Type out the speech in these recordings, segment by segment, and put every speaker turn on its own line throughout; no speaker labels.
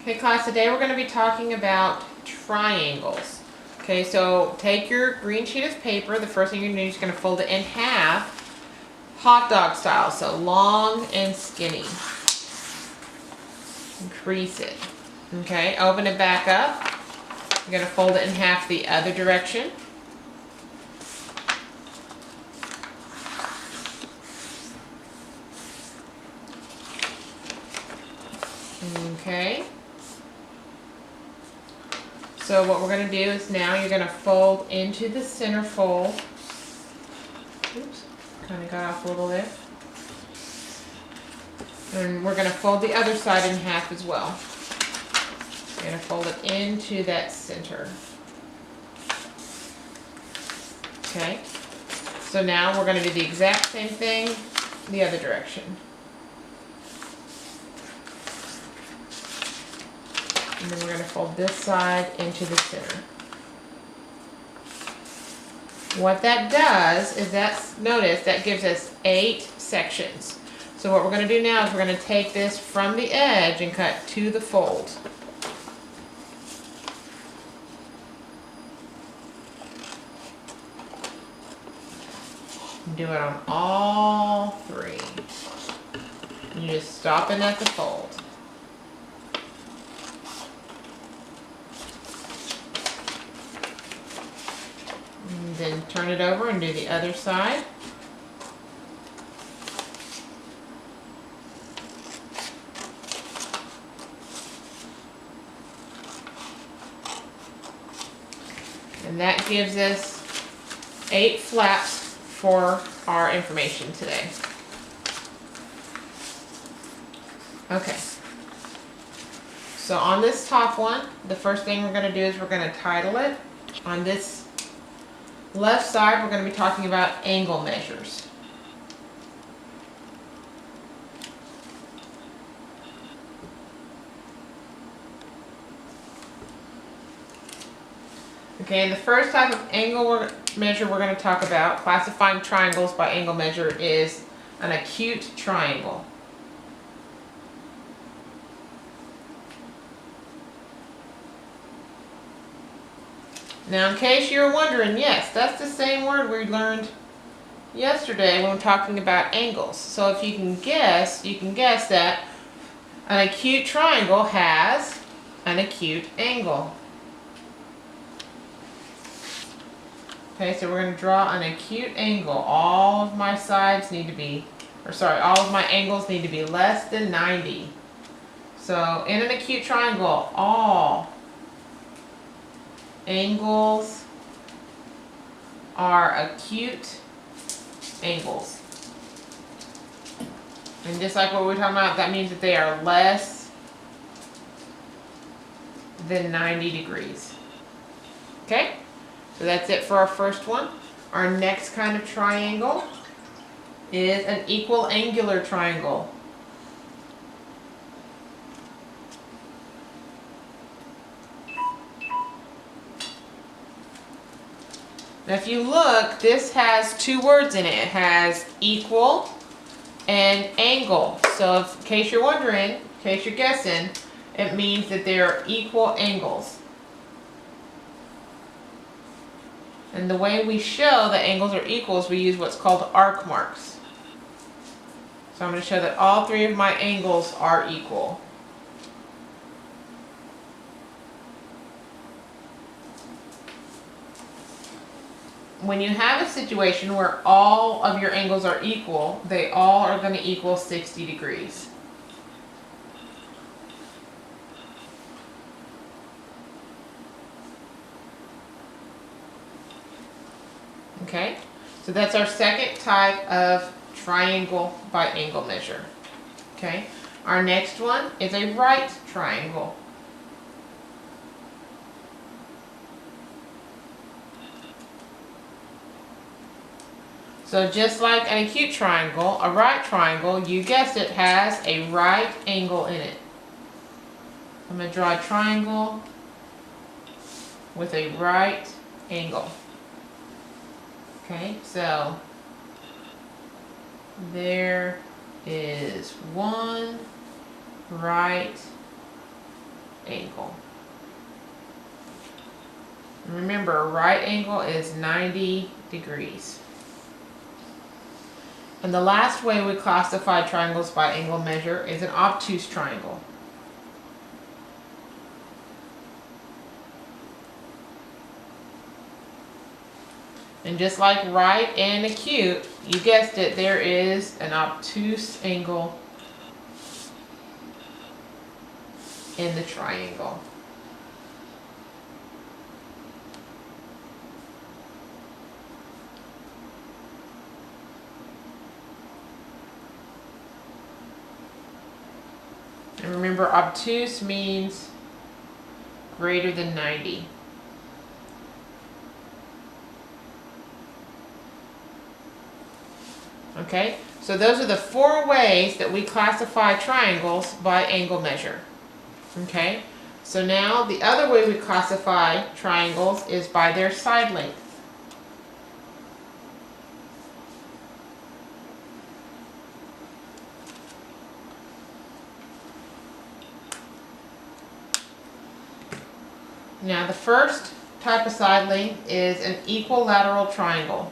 Okay, class, today we're going to be talking about triangles. Okay, so take your green sheet of paper. The first thing you're going to do is going to fold it in half, hot dog style, so long and skinny. Crease it. Okay, open it back up. You're going to fold it in half the other direction. Okay. So what we're going to do is now you're going to fold into the center fold. Oops, kind of got off a little there. And we're going to fold the other side in half as well. You're going to fold it into that center. Okay. So now we're going to do the exact same thing the other direction. And then we're going to fold this side into the center. What that does is notice that gives us 8 sections. So what we're going to do now is we're going to take this from the edge and cut to the fold. Do it on all 3. You just stop in at the fold. And then turn it over and do the other side. And that gives us 8 flaps for our information today. Okay. So on this top one, the first thing we're going to do is we're going to title it. On this left side, we're going to be talking about angle measures. Okay, and the first type of angle measure we're going to talk about, classifying triangles by angle measure, is an acute triangle. Now, in case you're wondering, yes, that's the same word we learned yesterday when we were talking about angles. So if you can guess that an acute triangle has an acute angle. Okay, so we're going to draw an acute angle. All of my sides need to be, all of my angles need to be less than 90. So in an acute triangle, all angles are acute angles. And just like what we were talking about, that means that they are less than 90 degrees. Okay? So that's it for our first one. Our next kind of triangle is an equal angular triangle. Now if you look, this has 2 words in it. It has equal and angle. So in case you're wondering, in case you're guessing, it means that they are equal angles. And the way we show that angles are equal is we use what's called arc marks. So I'm going to show that all 3 of my angles are equal. When you have a situation where all of your angles are equal, they all are going to equal 60 degrees. Okay, so that's our second type of triangle by angle measure. Okay, our next one is a right triangle. So just like an acute triangle, a right triangle, you guessed it, has a right angle in it. I'm going to draw a triangle with a right angle. Okay, so there is one right angle. Remember, a right angle is 90 degrees. And the last way we classify triangles by angle measure is an obtuse triangle. And just like right and acute, you guessed it, there is an obtuse angle in the triangle. And remember, obtuse means greater than 90. Okay, so those are the 4 ways that we classify triangles by angle measure. Okay, so now the other way we classify triangles is by their side length. Now the first type of side length is an equilateral triangle.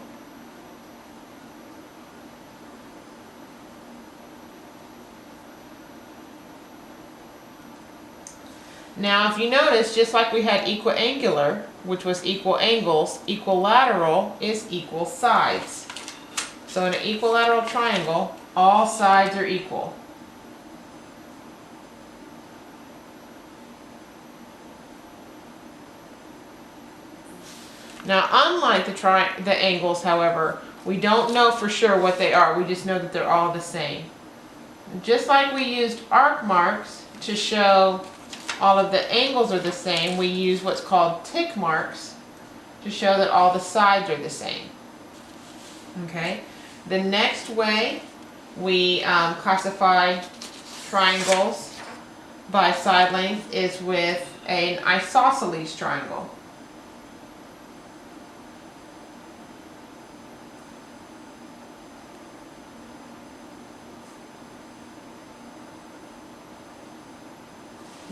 Now if you notice, just like we had equiangular, which was equal angles, equilateral is equal sides. So in an equilateral triangle, all sides are equal. Now unlike the angles, however, we don't know for sure what they are. We just know that they're all the same. Just like we used arc marks to show all of the angles are the same, we use what's called tick marks to show that all the sides are the same. Okay. The next way we classify triangles by side length is with an isosceles triangle.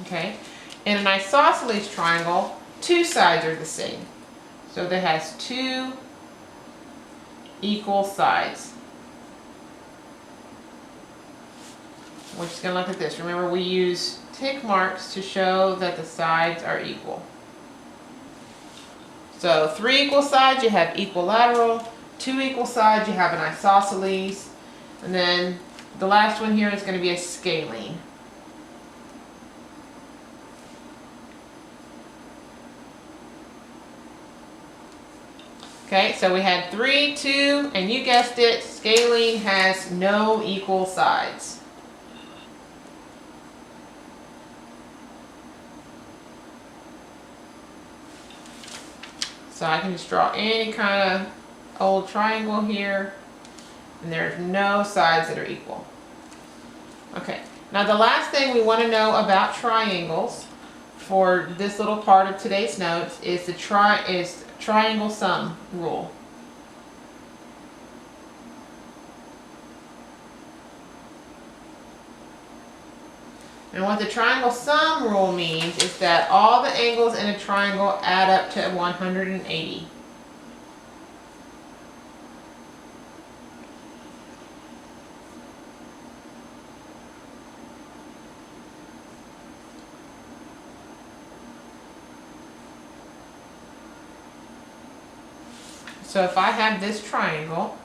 Okay, in an isosceles triangle, 2 sides are the same. So that has 2 equal sides. We're just going to look at this. Remember, we use tick marks to show that the sides are equal. So 3 equal sides, you have equilateral. 2 equal sides, you have an isosceles. And then the last one here is going to be a scalene. Okay, so we had 3, 2, and you guessed it, scalene has no equal sides. So I can just draw any kind of old triangle here, and there's no sides that are equal. Okay, now the last thing we want to know about triangles for this little part of today's notes is the triangle sum rule. And what the triangle sum rule means is that all the angles in a triangle add up to 180. So if I have this triangle,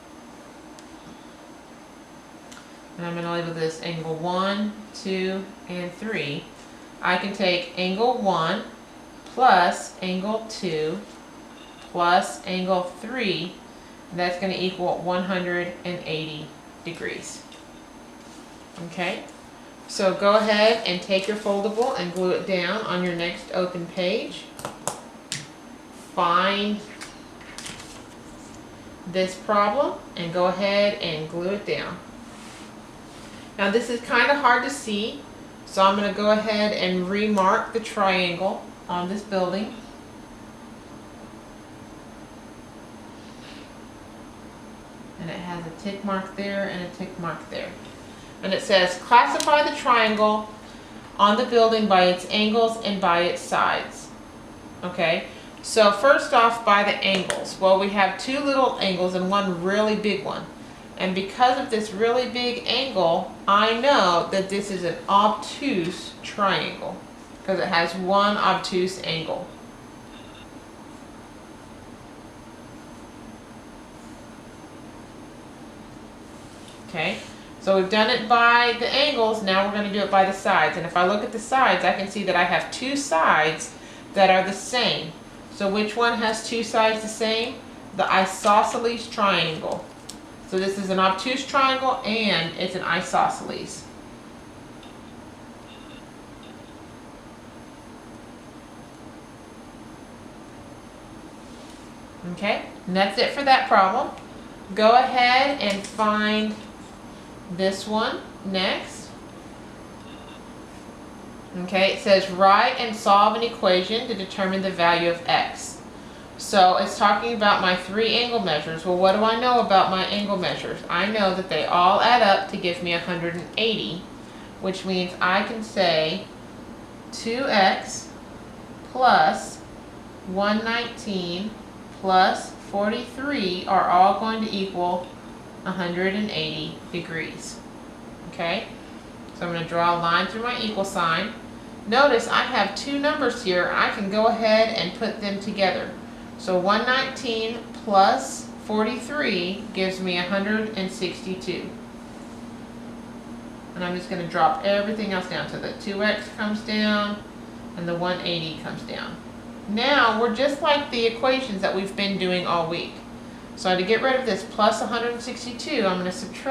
and I'm going to label this angle 1, 2, and 3, I can take angle 1 plus angle 2 plus angle 3, and that's going to equal 180 degrees. Okay, so go ahead and take your foldable and glue it down on your next open page. Find this problem and go ahead and glue it down. Now this is kind of hard to see, so I'm going to go ahead and remark the triangle on this building. And it has a tick mark there and a tick mark there. And it says classify the triangle on the building by its angles and by its sides. Okay, so first off, by the angles. Well, we have two little angles and one really big one. And because of this really big angle, I know that this is an obtuse triangle because it has one obtuse angle. Okay, so we've done it by the angles, now we're going to do it by the sides. And if I look at the sides, I can see that I have two sides that are the same. So which one has two sides the same? The isosceles triangle. So this is an obtuse triangle and it's an isosceles. Okay, and that's it for that problem. Go ahead and find this one next. Okay, it says write and solve an equation to determine the value of x. So it's talking about my three angle measures. Well, what do I know about my angle measures? I know that they all add up to give me 180, which means I can say 2x plus 119 plus 43 are all going to equal 180 degrees. Okay, so I'm going to draw a line through my equal sign. Notice I have two numbers here. I can go ahead and put them together. So 119 plus 43 gives me 162. And I'm just going to drop everything else down. So the 2x comes down and the 180 comes down. Now we're just like the equations that we've been doing all week. So to get rid of this plus 162, I'm going to subtract